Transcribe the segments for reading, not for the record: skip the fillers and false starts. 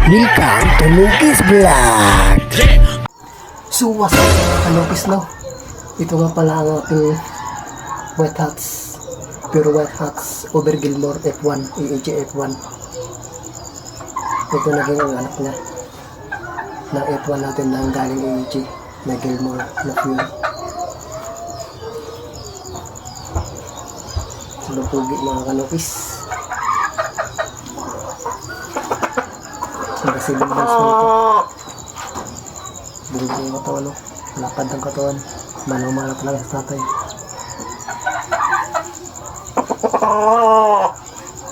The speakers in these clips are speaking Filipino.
Welcome to Lucas Vlog. So what's up mga kanopis, no? Ito nga pala ang ating White Hats, Pure White Hats over Gilmore F1, AAG F1. Ito naging ang anak niya ng F1 natin na ang galing AAG na Gilmore na Pure. Lupugi mga kanopis. Magasiling months na ito. Bunggo yung katawan, no? Lapad ng katawan. Manaw-manaw talaga sa tatay.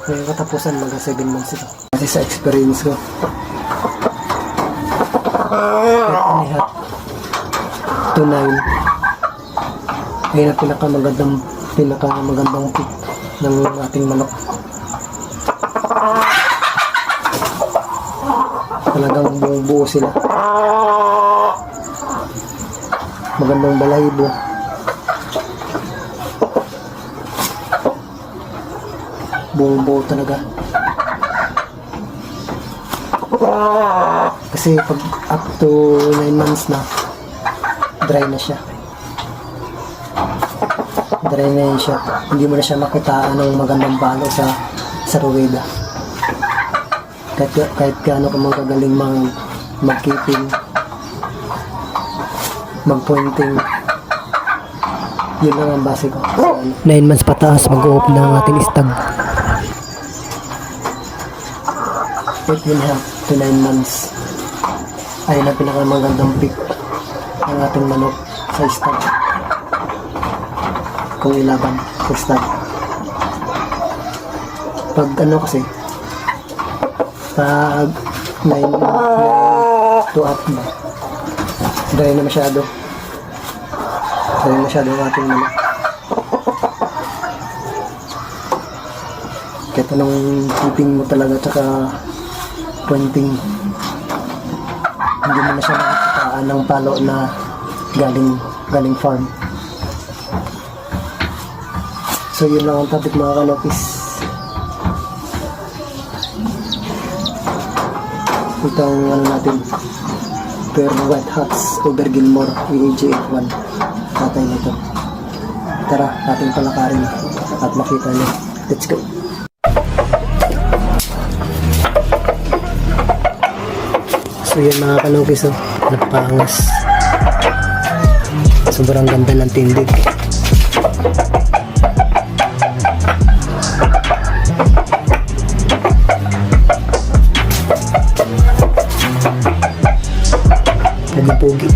Ngayong katapusan, mga 7 months ito. Kasi sa experience ko, nihat to 9. Ngayon ang pinakamagandang pick ng ating manok. Talagang buo sila. Magandang balahibo. Buo talaga. Kasi pag up to 9 months na, dry na siya. Dry na yun siya. Hindi mo na siya makitaan ng magandang balo sa ruweda. Kahit gaano ka magagaling mag-keeping, mag-pointing, yun lang ang base ko. 9 months pataas, mag-open na ang ating stag. 8 and a half to 9 months. Ayun ang pinakamagandang pick ng ating manok sa stag. Kung ilaban sa stag. Pag ano kasi, pag 9 to up na, dry na masyado. Dry na masyado ang ating manok. Kahit anong keeping mo talaga tsaka pointing, hindi mo na siya nakikitaan ng palo na galing farm. So yun lang ang topic mga kanopis. Ito ang ano natin, Pure White Hats over Gilmore AAG F1. Tatay nito. Tara, ating palakarin at makita niyo. Let's go! So yan mga kanopis, oh, napaangas. Sobrang ganda ng tindig. Pogi.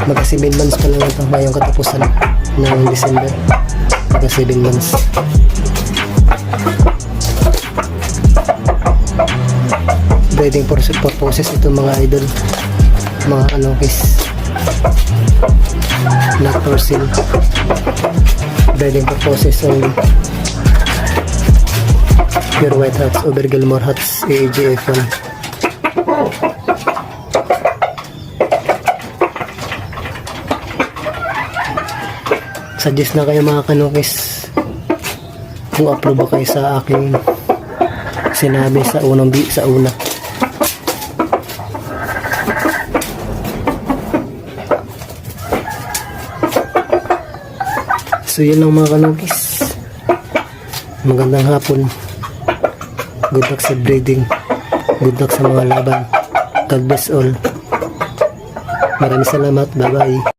Magka 7 months pa lang ito ngayong katapusan ng December. Magka 7 months. Breeding purposes ito mga idol, mga kanopis. Not for sale. Breeding purposes only. Pure White Hats over Gilmore Hats AAG F1. Suggest na kayo mga kanokis kung approve ba kayo sa aking sinabi sa una. So yun lang mga kanokis. Magandang hapon. Good luck sa breeding. Good luck sa mga laban. God bless all. Maraming salamat. Bye bye.